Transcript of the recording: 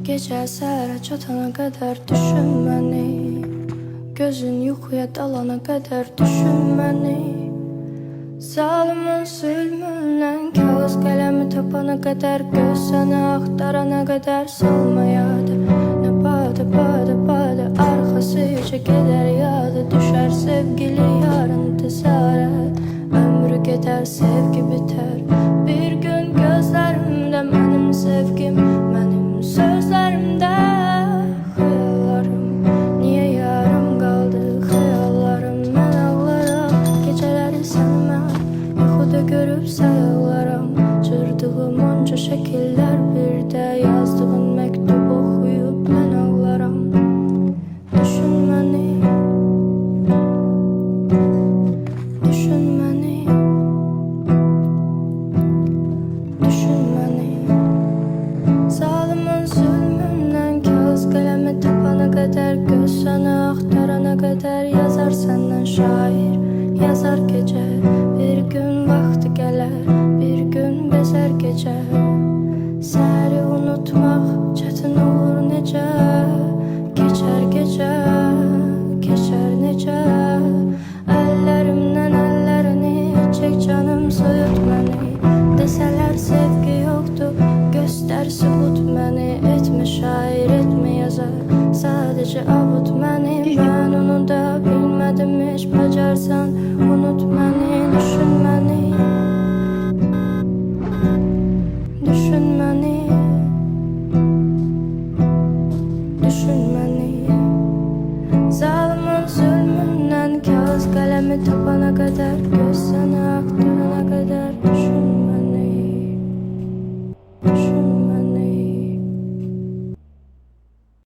Gecə səhərə çatana qədər düşün məni, gözün yuxuya dalana qədər düşün məni. Zalimin zülmündən kağız qələmi tapana qədər, göz səni axtarana qədər salmayada. Nə badə badə badə arxasıca gedər yada, düşər sevgili yarın tezarət. Ömrü gedər, sevgi bitər. Bir gün gözlərimdə mənim sevgim, mənim sözlərimdə xəyallarım. Niyə yarım qaldı xəyallarım? Mən ağlaram, gecələri səni mən yuxuda görüb sayılaram. Cırdığım onca şəkillər, bir də yazdığın məktub oxuyub mən ağlaram. Düşün məni, düşün məni, düşün məni. Zalimin zülmündən kağız qələmi tapana qədər, göz səni axtarana qədər yazar səndən şair, yazar gecə. Bir gün vaxtı gələr, bir gün bezər gecə. Səhəri unutmaq çətin olur necə, keçər gecə, keçər necə. Əllərimdən əllərini çək canım, soyut məni. Desələr sevgi yoxdur, göstər sübut məni. Etmə şair, etmə yazar, sadəcə avut məni. Mən onu da bilmədim heç, bacarsan unut məni. Düşün məni, düşün məni.